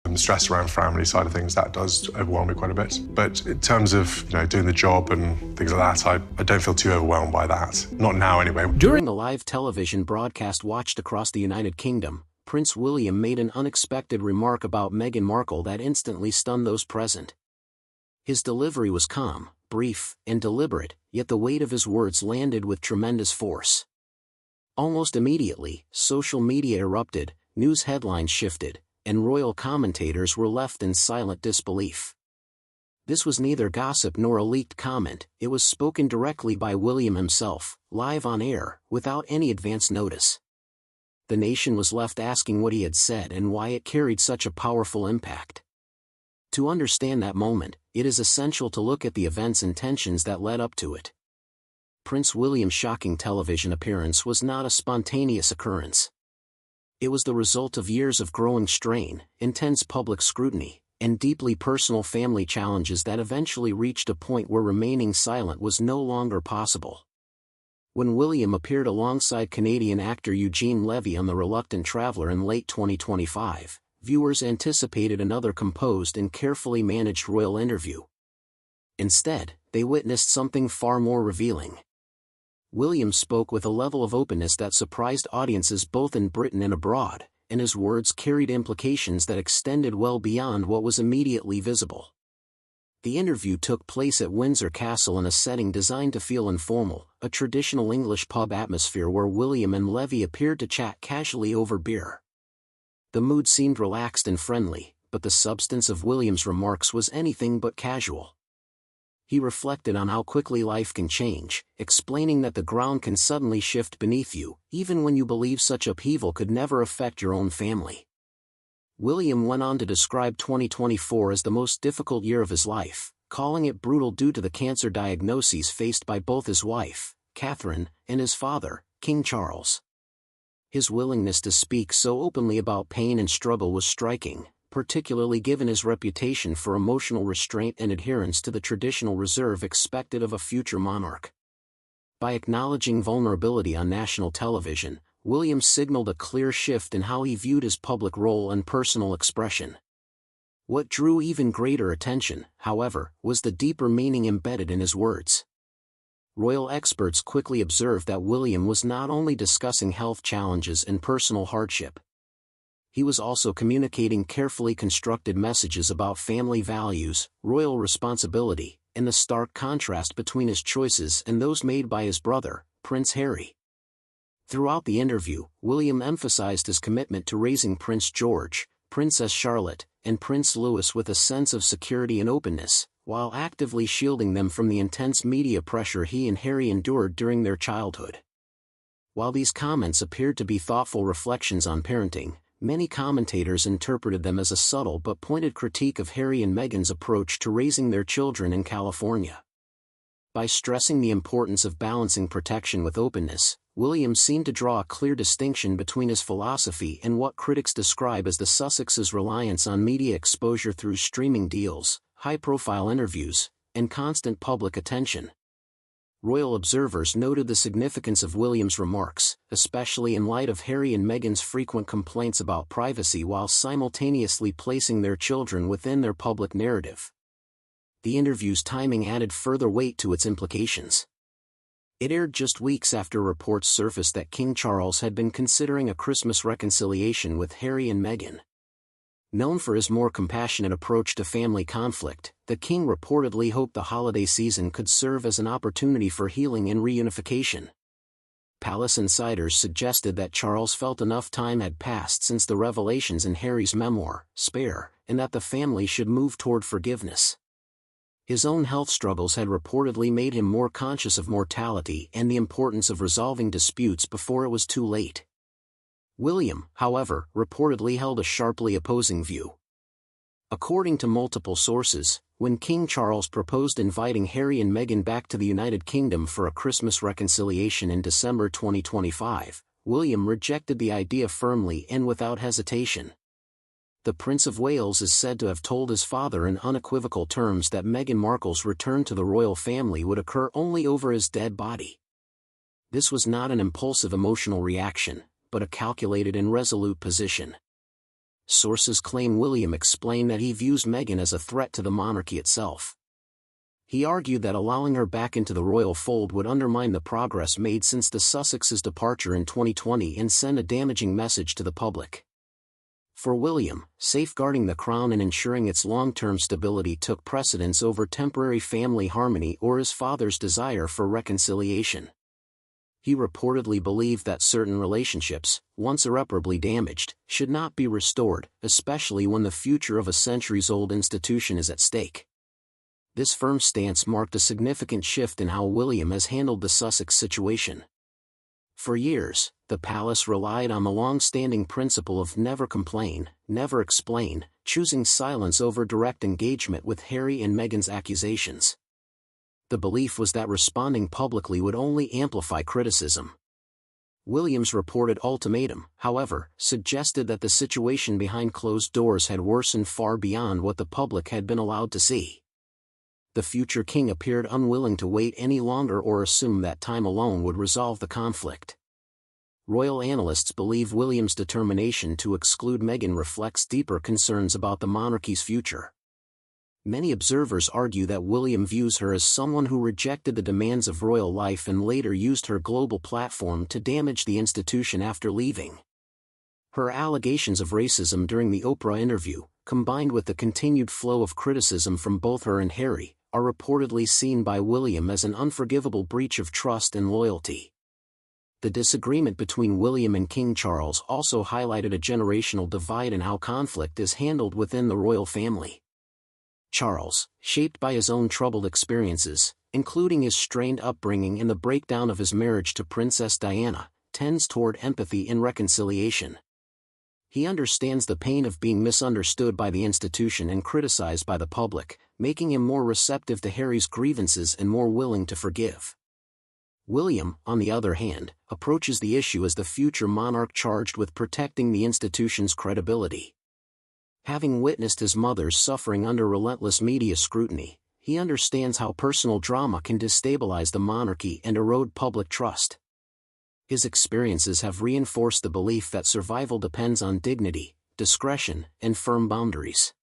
And the stress around family side of things, that does overwhelm me quite a bit. But in terms of, doing the job and things like that, I don't feel too overwhelmed by that. Not now, anyway. During the live television broadcast watched across the United Kingdom, Prince William made an unexpected remark about Meghan Markle that instantly stunned those present. His delivery was calm, brief, and deliberate, yet the weight of his words landed with tremendous force. Almost immediately, social media erupted, news headlines shifted, and royal commentators were left in silent disbelief. This was neither gossip nor a leaked comment, it was spoken directly by William himself, live on air, without any advance notice. The nation was left asking what he had said and why it carried such a powerful impact. To understand that moment, it is essential to look at the events and tensions that led up to it. Prince William's shocking television appearance was not a spontaneous occurrence. It was the result of years of growing strain, intense public scrutiny, and deeply personal family challenges that eventually reached a point where remaining silent was no longer possible. When William appeared alongside Canadian actor Eugene Levy on The Reluctant Traveller in late 2025, viewers anticipated another composed and carefully managed royal interview. Instead, they witnessed something far more revealing. William spoke with a level of openness that surprised audiences both in Britain and abroad, and his words carried implications that extended well beyond what was immediately visible. The interview took place at Windsor Castle in a setting designed to feel informal, a traditional English pub atmosphere where William and Levy appeared to chat casually over beer. The mood seemed relaxed and friendly, but the substance of William's remarks was anything but casual. He reflected on how quickly life can change, explaining that the ground can suddenly shift beneath you, even when you believe such upheaval could never affect your own family. William went on to describe 2024 as the most difficult year of his life, calling it brutal due to the cancer diagnoses faced by both his wife, Catherine, and his father, King Charles. His willingness to speak so openly about pain and struggle was striking, particularly given his reputation for emotional restraint and adherence to the traditional reserve expected of a future monarch. By acknowledging vulnerability on national television, William signaled a clear shift in how he viewed his public role and personal expression. What drew even greater attention, however, was the deeper meaning embedded in his words. Royal experts quickly observed that William was not only discussing health challenges and personal hardship. He was also communicating carefully constructed messages about family values, royal responsibility, and the stark contrast between his choices and those made by his brother, Prince Harry. Throughout the interview, William emphasized his commitment to raising Prince George, Princess Charlotte, and Prince Louis with a sense of security and openness, while actively shielding them from the intense media pressure he and Harry endured during their childhood. While these comments appeared to be thoughtful reflections on parenting, many commentators interpreted them as a subtle but pointed critique of Harry and Meghan's approach to raising their children in California. By stressing the importance of balancing protection with openness, William seemed to draw a clear distinction between his philosophy and what critics describe as the Sussex's reliance on media exposure through streaming deals, high-profile interviews, and constant public attention. Royal observers noted the significance of William's remarks, especially in light of Harry and Meghan's frequent complaints about privacy while simultaneously placing their children within their public narrative. The interview's timing added further weight to its implications. It aired just weeks after reports surfaced that King Charles had been considering a Christmas reconciliation with Harry and Meghan. Known for his more compassionate approach to family conflict, the king reportedly hoped the holiday season could serve as an opportunity for healing and reunification. Palace insiders suggested that Charles felt enough time had passed since the revelations in Harry's memoir, Spare, and that the family should move toward forgiveness. His own health struggles had reportedly made him more conscious of mortality and the importance of resolving disputes before it was too late. William, however, reportedly held a sharply opposing view. According to multiple sources, when King Charles proposed inviting Harry and Meghan back to the United Kingdom for a Christmas reconciliation in December 2025, William rejected the idea firmly and without hesitation. The Prince of Wales is said to have told his father in unequivocal terms that Meghan Markle's return to the royal family would occur only over his dead body. This was not an impulsive emotional reaction, but a calculated and resolute position. Sources claim William explained that he views Meghan as a threat to the monarchy itself. He argued that allowing her back into the royal fold would undermine the progress made since the Sussex's departure in 2020 and send a damaging message to the public. For William, safeguarding the crown and ensuring its long-term stability took precedence over temporary family harmony or his father's desire for reconciliation. He reportedly believed that certain relationships, once irreparably damaged, should not be restored, especially when the future of a centuries-old institution is at stake. This firm stance marked a significant shift in how William has handled the Sussex situation. For years, the palace relied on the long-standing principle of never complain, never explain, choosing silence over direct engagement with Harry and Meghan's accusations. The belief was that responding publicly would only amplify criticism. William's reported ultimatum, however, suggested that the situation behind closed doors had worsened far beyond what the public had been allowed to see. The future king appeared unwilling to wait any longer or assume that time alone would resolve the conflict. Royal analysts believe William's determination to exclude Meghan reflects deeper concerns about the monarchy's future. Many observers argue that William views her as someone who rejected the demands of royal life and later used her global platform to damage the institution after leaving. Her allegations of racism during the Oprah interview, combined with the continued flow of criticism from both her and Harry, are reportedly seen by William as an unforgivable breach of trust and loyalty. The disagreement between William and King Charles also highlighted a generational divide in how conflict is handled within the royal family. Charles, shaped by his own troubled experiences, including his strained upbringing and the breakdown of his marriage to Princess Diana, tends toward empathy and reconciliation. He understands the pain of being misunderstood by the institution and criticized by the public, making him more receptive to Harry's grievances and more willing to forgive. William, on the other hand, approaches the issue as the future monarch charged with protecting the institution's credibility. Having witnessed his mother's suffering under relentless media scrutiny, he understands how personal drama can destabilize the monarchy and erode public trust. His experiences have reinforced the belief that survival depends on dignity, discretion, and firm boundaries.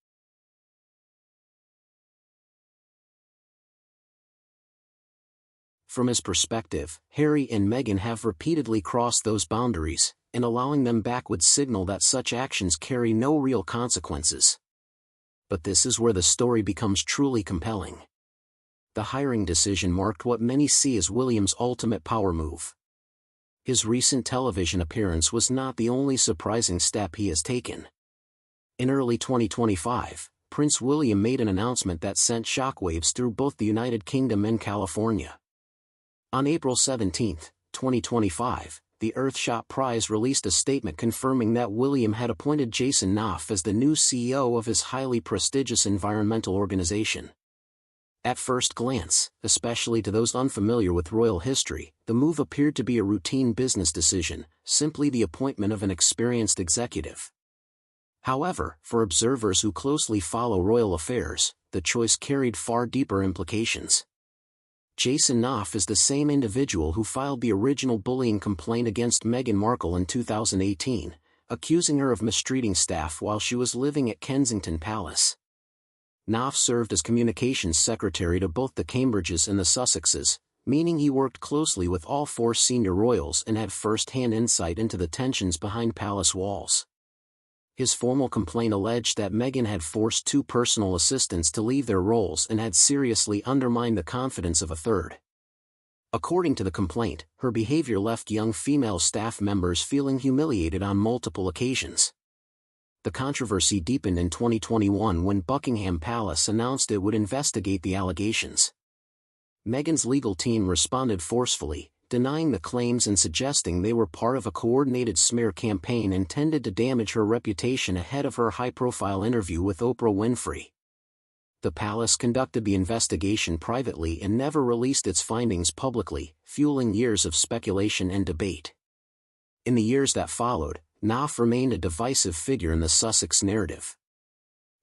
From his perspective, Harry and Meghan have repeatedly crossed those boundaries, and allowing them back would signal that such actions carry no real consequences. But this is where the story becomes truly compelling. The hiring decision marked what many see as William's ultimate power move. His recent television appearance was not the only surprising step he has taken. In early 2025, Prince William made an announcement that sent shockwaves through both the United Kingdom and California. On April 17, 2025, the Earthshot Prize released a statement confirming that William had appointed Jason Knopf as the new CEO of his highly prestigious environmental organization. At first glance, especially to those unfamiliar with royal history, the move appeared to be a routine business decision, simply the appointment of an experienced executive. However, for observers who closely follow royal affairs, the choice carried far deeper implications. Jason Knopf is the same individual who filed the original bullying complaint against Meghan Markle in 2018, accusing her of mistreating staff while she was living at Kensington Palace. Knopf served as communications secretary to both the Cambridges and the Sussexes, meaning he worked closely with all four senior royals and had first-hand insight into the tensions behind palace walls. His formal complaint alleged that Meghan had forced two personal assistants to leave their roles and had seriously undermined the confidence of a third. According to the complaint, her behavior left young female staff members feeling humiliated on multiple occasions. The controversy deepened in 2021 when Buckingham Palace announced it would investigate the allegations. Meghan's legal team responded forcefully, denying the claims and suggesting they were part of a coordinated smear campaign intended to damage her reputation ahead of her high-profile interview with Oprah Winfrey. The palace conducted the investigation privately and never released its findings publicly, fueling years of speculation and debate. In the years that followed, Knopf remained a divisive figure in the Sussex narrative.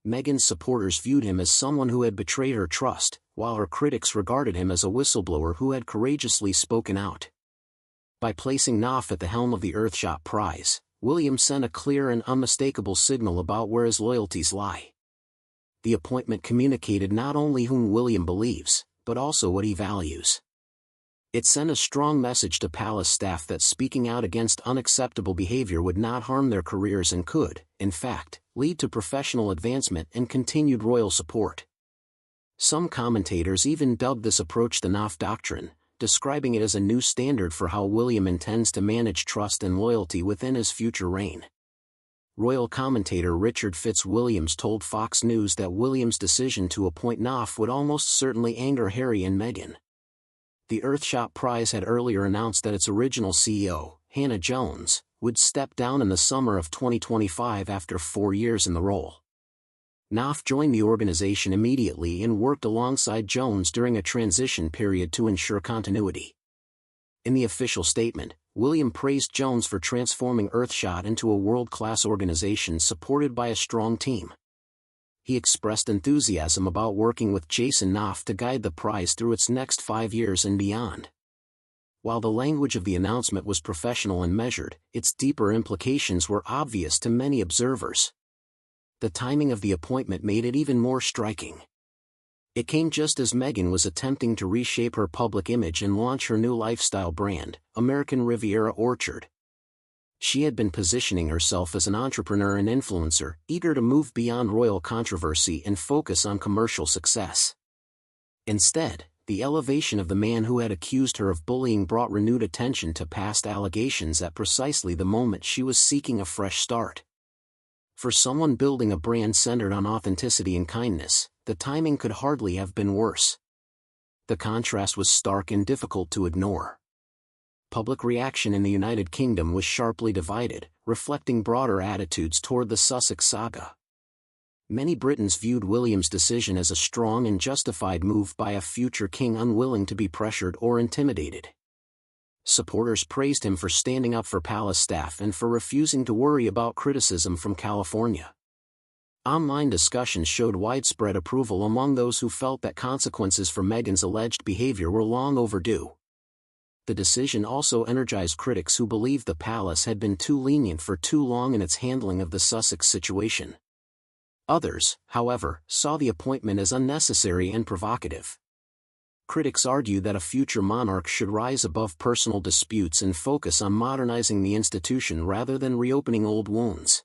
Meghan's supporters viewed him as someone who had betrayed her trust, while her critics regarded him as a whistleblower who had courageously spoken out. By placing Knopf at the helm of the Earthshot Prize, William sent a clear and unmistakable signal about where his loyalties lie. The appointment communicated not only whom William believes, but also what he values. It sent a strong message to palace staff that speaking out against unacceptable behavior would not harm their careers and could, in fact, lead to professional advancement and continued royal support. Some commentators even dubbed this approach the Knopf Doctrine, describing it as a new standard for how William intends to manage trust and loyalty within his future reign. Royal commentator Richard Fitzwilliams told Fox News that William's decision to appoint Knopf would almost certainly anger Harry and Meghan. The Earthshot Prize had earlier announced that its original CEO, Hannah Jones, would step down in the summer of 2025 after 4 years in the role. Knopf joined the organization immediately and worked alongside Jones during a transition period to ensure continuity. In the official statement, William praised Jones for transforming Earthshot into a world-class organization supported by a strong team. He expressed enthusiasm about working with Jason Knopf to guide the prize through its next 5 years and beyond. While the language of the announcement was professional and measured, its deeper implications were obvious to many observers. The timing of the appointment made it even more striking. It came just as Meghan was attempting to reshape her public image and launch her new lifestyle brand, American Riviera Orchard. She had been positioning herself as an entrepreneur and influencer, eager to move beyond royal controversy and focus on commercial success. Instead, the elevation of the man who had accused her of bullying brought renewed attention to past allegations at precisely the moment she was seeking a fresh start. For someone building a brand centered on authenticity and kindness, the timing could hardly have been worse. The contrast was stark and difficult to ignore. Public reaction in the United Kingdom was sharply divided, reflecting broader attitudes toward the Sussex saga. Many Britons viewed William's decision as a strong and justified move by a future king unwilling to be pressured or intimidated. Supporters praised him for standing up for palace staff and for refusing to worry about criticism from California. Online discussions showed widespread approval among those who felt that consequences for Meghan's alleged behavior were long overdue. The decision also energized critics who believed the palace had been too lenient for too long in its handling of the Sussex situation. Others, however, saw the appointment as unnecessary and provocative. Critics argued that a future monarch should rise above personal disputes and focus on modernizing the institution rather than reopening old wounds.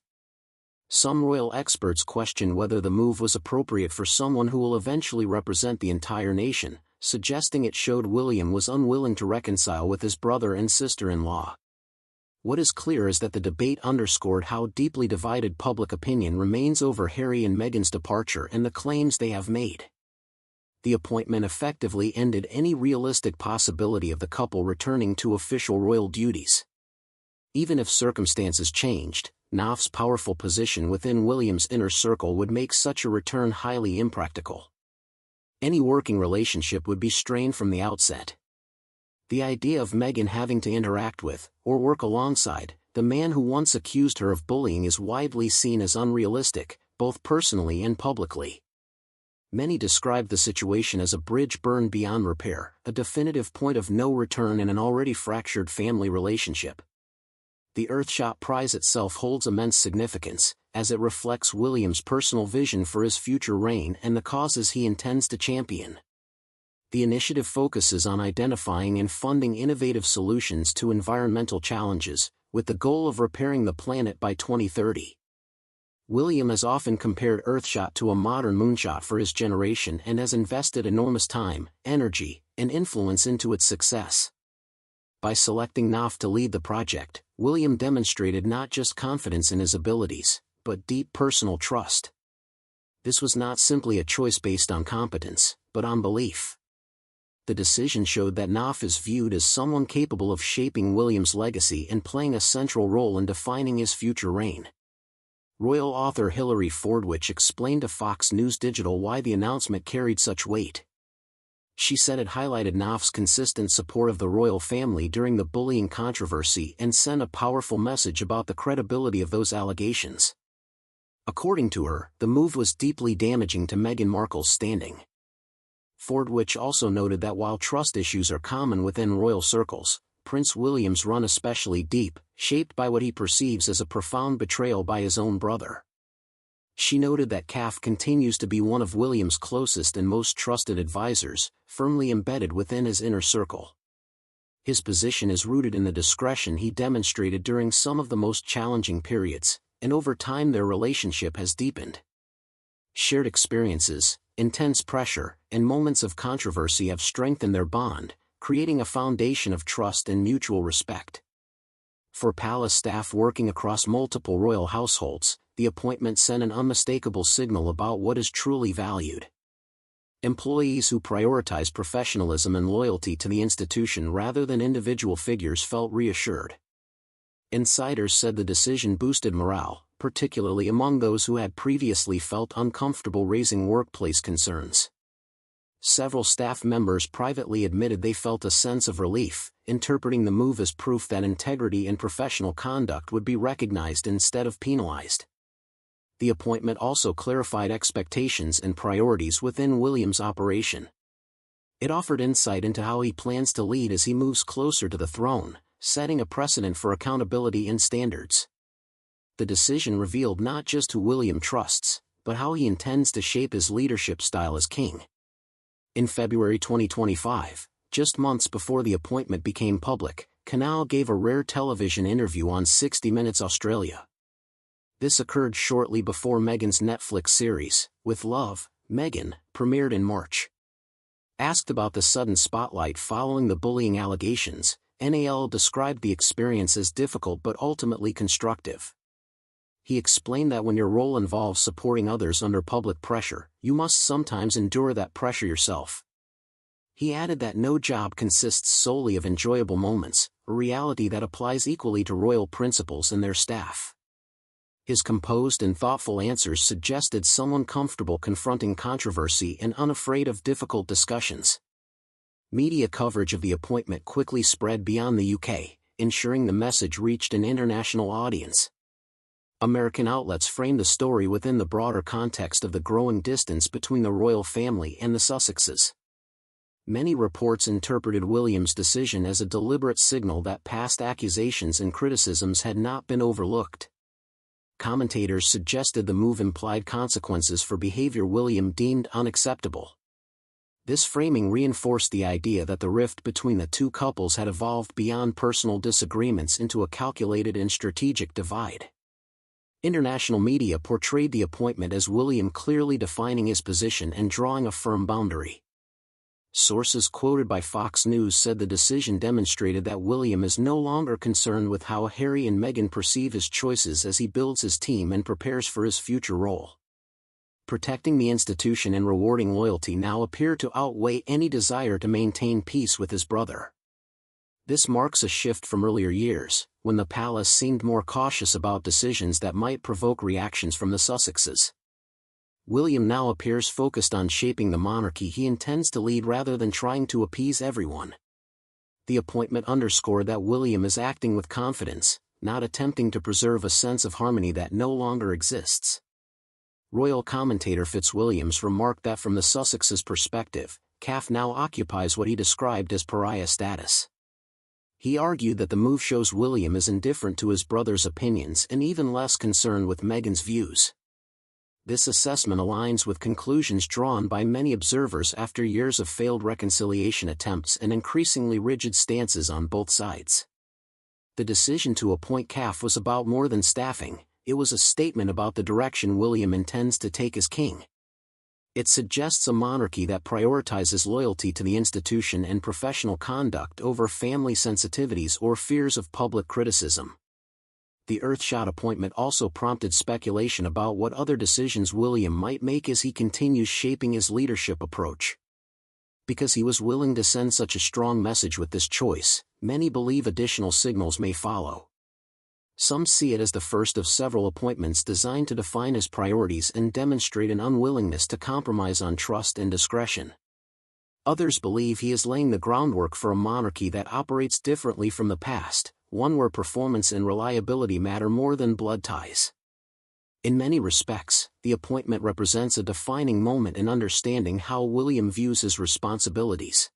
Some royal experts questioned whether the move was appropriate for someone who will eventually represent the entire nation, suggesting it showed William was unwilling to reconcile with his brother and sister-in-law. What is clear is that the debate underscored how deeply divided public opinion remains over Harry and Meghan's departure and the claims they have made. The appointment effectively ended any realistic possibility of the couple returning to official royal duties. Even if circumstances changed, Knopf's powerful position within William's inner circle would make such a return highly impractical. Any working relationship would be strained from the outset. The idea of Meghan having to interact with, or work alongside, the man who once accused her of bullying is widely seen as unrealistic, both personally and publicly. Many describe the situation as a bridge burned beyond repair, a definitive point of no return in an already fractured family relationship. The Earthshot Prize itself holds immense significance, as it reflects William's personal vision for his future reign and the causes he intends to champion. The initiative focuses on identifying and funding innovative solutions to environmental challenges, with the goal of repairing the planet by 2030. William has often compared Earthshot to a modern moonshot for his generation and has invested enormous time, energy, and influence into its success. By selecting Knopf to lead the project, William demonstrated not just confidence in his abilities, but deep personal trust. This was not simply a choice based on competence, but on belief. The decision showed that Knopf is viewed as someone capable of shaping William's legacy and playing a central role in defining his future reign. Royal author Hilary Fordwich explained to Fox News Digital why the announcement carried such weight. She said it highlighted Knopf's consistent support of the royal family during the bullying controversy and sent a powerful message about the credibility of those allegations. According to her, the move was deeply damaging to Meghan Markle's standing. Fordwich also noted that while trust issues are common within royal circles, Prince William's run especially deep, shaped by what he perceives as a profound betrayal by his own brother. She noted that Kath continues to be one of William's closest and most trusted advisors, firmly embedded within his inner circle. His position is rooted in the discretion he demonstrated during some of the most challenging periods, and over time their relationship has deepened. Shared experiences, intense pressure, and moments of controversy have strengthened their bond, creating a foundation of trust and mutual respect. For palace staff working across multiple royal households, the appointment sent an unmistakable signal about what is truly valued. Employees who prioritize professionalism and loyalty to the institution rather than individual figures felt reassured. Insiders said the decision boosted morale, particularly among those who had previously felt uncomfortable raising workplace concerns. Several staff members privately admitted they felt a sense of relief, interpreting the move as proof that integrity and professional conduct would be recognized instead of penalized. The appointment also clarified expectations and priorities within William's operation. It offered insight into how he plans to lead as he moves closer to the throne, setting a precedent for accountability and standards. The decision revealed not just who William trusts, but how he intends to shape his leadership style as king. In February 2025, just months before the appointment became public, Canal gave a rare television interview on 60 Minutes Australia. This occurred shortly before Meghan's Netflix series, With Love, Meghan, premiered in March. Asked about the sudden spotlight following the bullying allegations, NAL described the experience as difficult but ultimately constructive. He explained that when your role involves supporting others under public pressure, you must sometimes endure that pressure yourself. He added that no job consists solely of enjoyable moments, a reality that applies equally to royal principals and their staff. His composed and thoughtful answers suggested someone comfortable confronting controversy and unafraid of difficult discussions. Media coverage of the appointment quickly spread beyond the UK, ensuring the message reached an international audience. American outlets framed the story within the broader context of the growing distance between the royal family and the Sussexes. Many reports interpreted William's decision as a deliberate signal that past accusations and criticisms had not been overlooked. Commentators suggested the move implied consequences for behavior William deemed unacceptable. This framing reinforced the idea that the rift between the two couples had evolved beyond personal disagreements into a calculated and strategic divide. International media portrayed the appointment as William clearly defining his position and drawing a firm boundary. Sources quoted by Fox News said the decision demonstrated that William is no longer concerned with how Harry and Meghan perceive his choices as he builds his team and prepares for his future role. Protecting the institution and rewarding loyalty now appear to outweigh any desire to maintain peace with his brother. This marks a shift from earlier years, when the palace seemed more cautious about decisions that might provoke reactions from the Sussexes. William now appears focused on shaping the monarchy he intends to lead rather than trying to appease everyone. The appointment underscored that William is acting with confidence, not attempting to preserve a sense of harmony that no longer exists. Royal commentator Fitzwilliams remarked that from the Sussexes' perspective, Kath now occupies what he described as pariah status. He argued that the move shows William is indifferent to his brother's opinions and even less concerned with Meghan's views. This assessment aligns with conclusions drawn by many observers after years of failed reconciliation attempts and increasingly rigid stances on both sides. The decision to appoint Kath was about more than staffing, it was a statement about the direction William intends to take as king. It suggests a monarchy that prioritizes loyalty to the institution and professional conduct over family sensitivities or fears of public criticism. The Earthshot appointment also prompted speculation about what other decisions William might make as he continues shaping his leadership approach. Because he was willing to send such a strong message with this choice, many believe additional signals may follow. Some see it as the first of several appointments designed to define his priorities and demonstrate an unwillingness to compromise on trust and discretion. Others believe he is laying the groundwork for a monarchy that operates differently from the past, one where performance and reliability matter more than blood ties. In many respects, the appointment represents a defining moment in understanding how William views his responsibilities.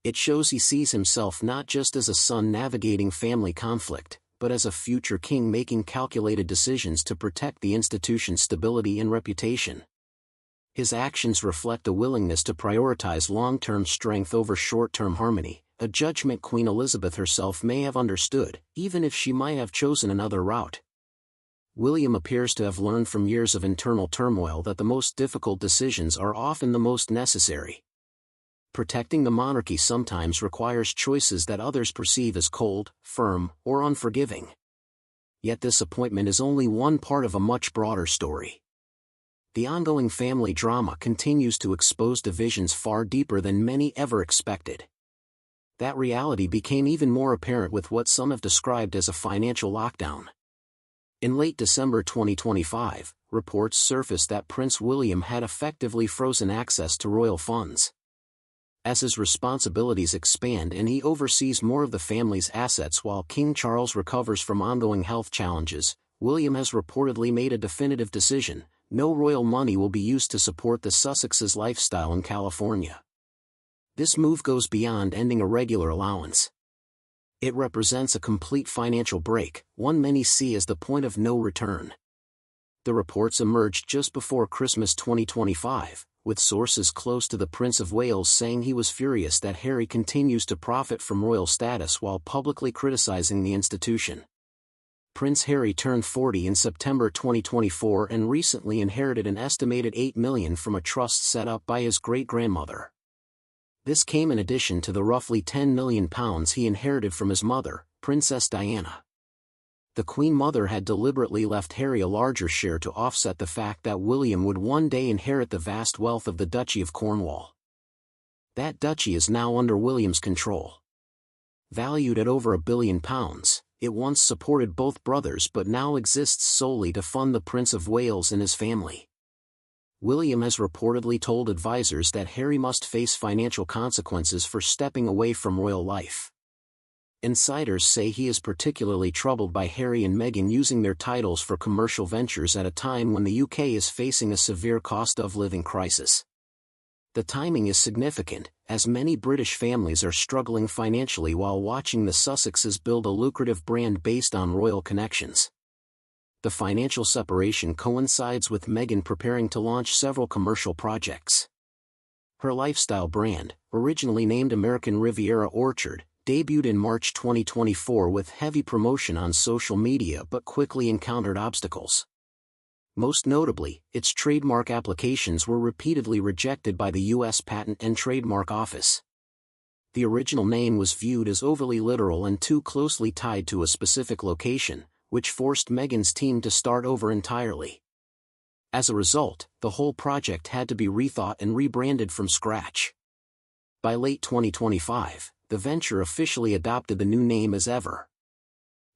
It shows he sees himself not just as a son navigating family conflict, but as a future king making calculated decisions to protect the institution's stability and reputation. His actions reflect a willingness to prioritize long-term strength over short-term harmony, a judgment Queen Elizabeth herself may have understood, even if she might have chosen another route. William appears to have learned from years of internal turmoil that the most difficult decisions are often the most necessary. Protecting the monarchy sometimes requires choices that others perceive as cold, firm, or unforgiving. Yet this appointment is only one part of a much broader story. The ongoing family drama continues to expose divisions far deeper than many ever expected. That reality became even more apparent with what some have described as a financial lockdown. In late December 2025, reports surfaced that Prince William had effectively frozen access to royal funds. As his responsibilities expand and he oversees more of the family's assets while King Charles recovers from ongoing health challenges, William has reportedly made a definitive decision: no royal money will be used to support the Sussex's lifestyle in California. This move goes beyond ending a regular allowance. It represents a complete financial break, one many see as the point of no return. The reports emerged just before Christmas 2025, with sources close to the Prince of Wales saying he was furious that Harry continues to profit from royal status while publicly criticizing the institution. Prince Harry turned 40 in September 2024 and recently inherited an estimated $8 million from a trust set up by his great-grandmother. This came in addition to the roughly £10 million he inherited from his mother, Princess Diana. The Queen Mother had deliberately left Harry a larger share to offset the fact that William would one day inherit the vast wealth of the Duchy of Cornwall. That duchy is now under William's control. Valued at over £1 billion, it once supported both brothers but now exists solely to fund the Prince of Wales and his family. William has reportedly told advisors that Harry must face financial consequences for stepping away from royal life. Insiders say he is particularly troubled by Harry and Meghan using their titles for commercial ventures at a time when the UK is facing a severe cost of living crisis. The timing is significant, as many British families are struggling financially while watching the Sussexes build a lucrative brand based on royal connections. The financial separation coincides with Meghan preparing to launch several commercial projects. Her lifestyle brand, originally named American Riviera Orchard, debuted in March 2024 with heavy promotion on social media but quickly encountered obstacles. Most notably, its trademark applications were repeatedly rejected by the U.S. Patent and Trademark Office. The original name was viewed as overly literal and too closely tied to a specific location, which forced Meghan's team to start over entirely. As a result, the whole project had to be rethought and rebranded from scratch. By late 2025, the venture officially adopted the new name as ever.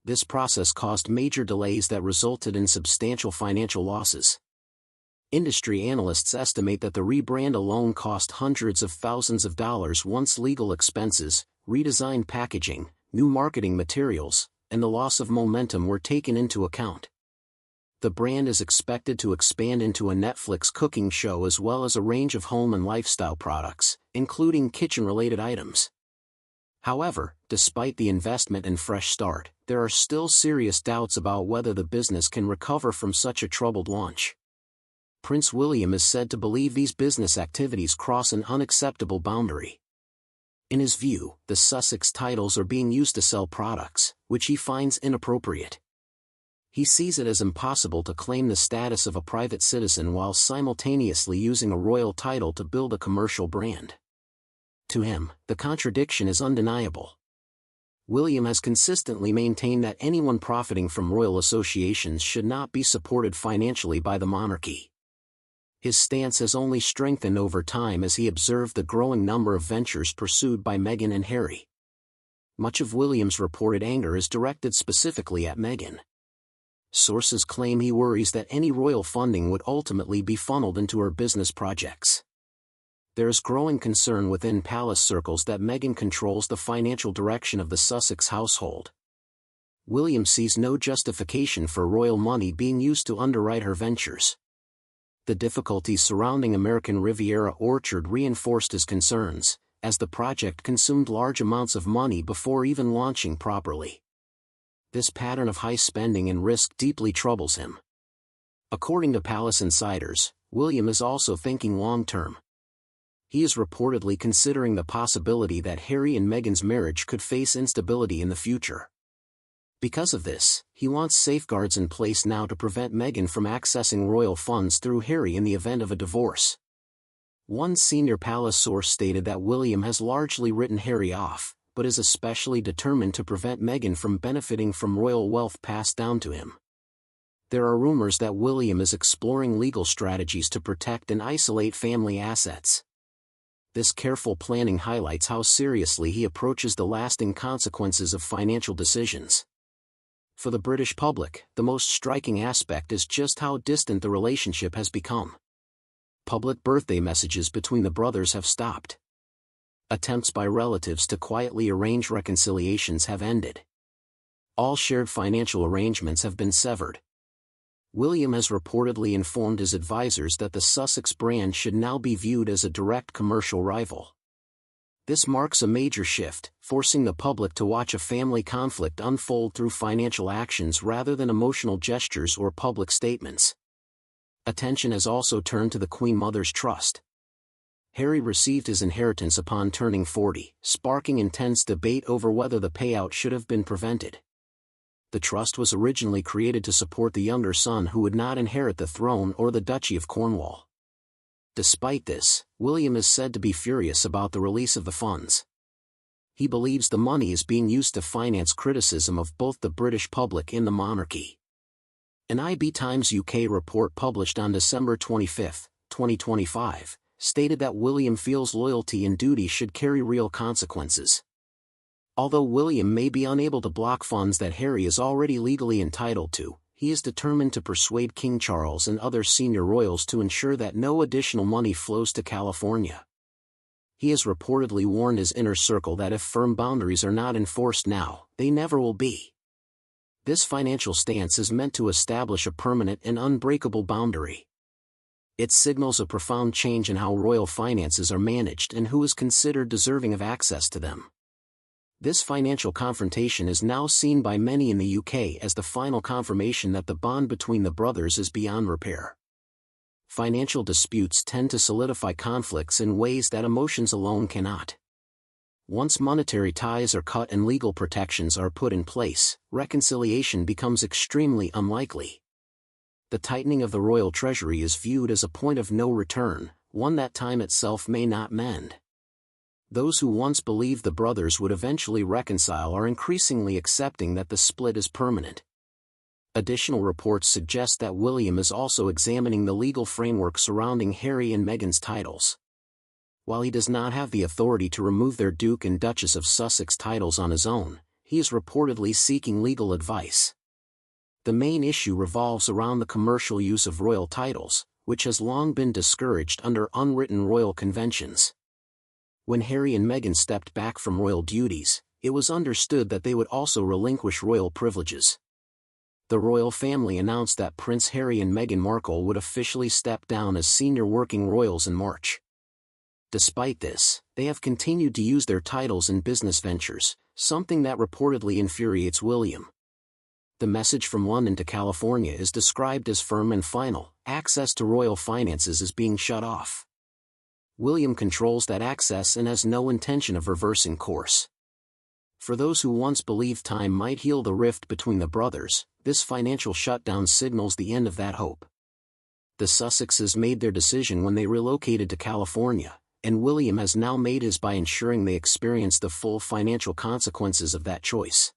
This process caused major delays that resulted in substantial financial losses. Industry analysts estimate that the rebrand alone cost hundreds of thousands of dollars once legal expenses, redesigned packaging, new marketing materials, and the loss of momentum were taken into account. The brand is expected to expand into a Netflix cooking show as well as a range of home and lifestyle products, including kitchen-related items. However, despite the investment and fresh start, there are still serious doubts about whether the business can recover from such a troubled launch. Prince William is said to believe these business activities cross an unacceptable boundary. In his view, the Sussex titles are being used to sell products, which he finds inappropriate. He sees it as impossible to claim the status of a private citizen while simultaneously using a royal title to build a commercial brand. To him, the contradiction is undeniable. William has consistently maintained that anyone profiting from royal associations should not be supported financially by the monarchy. His stance has only strengthened over time as he observed the growing number of ventures pursued by Meghan and Harry. Much of William's reported anger is directed specifically at Meghan. Sources claim he worries that any royal funding would ultimately be funneled into her business projects. There is growing concern within palace circles that Meghan controls the financial direction of the Sussex household. William sees no justification for royal money being used to underwrite her ventures. The difficulties surrounding American Riviera Orchard reinforced his concerns, as the project consumed large amounts of money before even launching properly. This pattern of high spending and risk deeply troubles him. According to palace insiders, William is also thinking long-term. He is reportedly considering the possibility that Harry and Meghan's marriage could face instability in the future. Because of this, he wants safeguards in place now to prevent Meghan from accessing royal funds through Harry in the event of a divorce. One senior palace source stated that William has largely written Harry off, but is especially determined to prevent Meghan from benefiting from royal wealth passed down to him. There are rumors that William is exploring legal strategies to protect and isolate family assets. This careful planning highlights how seriously he approaches the lasting consequences of financial decisions. For the British public, the most striking aspect is just how distant the relationship has become. Public birthday messages between the brothers have stopped. Attempts by relatives to quietly arrange reconciliations have ended. All shared financial arrangements have been severed. William has reportedly informed his advisors that the Sussex brand should now be viewed as a direct commercial rival. This marks a major shift, forcing the public to watch a family conflict unfold through financial actions rather than emotional gestures or public statements. Attention has also turned to the Queen Mother's trust. Harry received his inheritance upon turning 40, sparking intense debate over whether the payout should have been prevented. The trust was originally created to support the younger son who would not inherit the throne or the Duchy of Cornwall. Despite this, William is said to be furious about the release of the funds. He believes the money is being used to finance criticism of both the British public and the monarchy. An IB Times UK report published on December 25, 2025, stated that William feels loyalty and duty should carry real consequences. Although William may be unable to block funds that Harry is already legally entitled to, he is determined to persuade King Charles and other senior royals to ensure that no additional money flows to California. He has reportedly warned his inner circle that if firm boundaries are not enforced now, they never will be. This financial stance is meant to establish a permanent and unbreakable boundary. It signals a profound change in how royal finances are managed and who is considered deserving of access to them. This financial confrontation is now seen by many in the UK as the final confirmation that the bond between the brothers is beyond repair. Financial disputes tend to solidify conflicts in ways that emotions alone cannot. Once monetary ties are cut and legal protections are put in place, reconciliation becomes extremely unlikely. The tightening of the royal treasury is viewed as a point of no return, one that time itself may not mend. Those who once believed the brothers would eventually reconcile are increasingly accepting that the split is permanent. Additional reports suggest that William is also examining the legal framework surrounding Harry and Meghan's titles. While he does not have the authority to remove their Duke and Duchess of Sussex titles on his own, he is reportedly seeking legal advice. The main issue revolves around the commercial use of royal titles, which has long been discouraged under unwritten royal conventions. When Harry and Meghan stepped back from royal duties, it was understood that they would also relinquish royal privileges. The royal family announced that Prince Harry and Meghan Markle would officially step down as senior working royals in March. Despite this, they have continued to use their titles in business ventures, something that reportedly infuriates William. The message from London to California is described as firm and final: access to royal finances is being shut off. William controls that access and has no intention of reversing course. For those who once believed time might heal the rift between the brothers, this financial shutdown signals the end of that hope. The Sussexes made their decision when they relocated to California, and William has now made his by ensuring they experience the full financial consequences of that choice.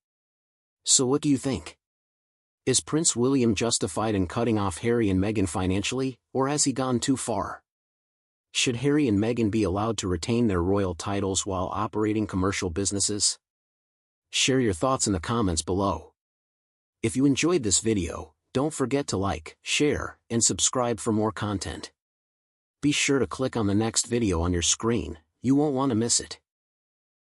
So what do you think? Is Prince William justified in cutting off Harry and Meghan financially, or has he gone too far? Should Harry and Meghan be allowed to retain their royal titles while operating commercial businesses? Share your thoughts in the comments below. If you enjoyed this video, don't forget to like, share, and subscribe for more content. Be sure to click on the next video on your screen, you won't want to miss it.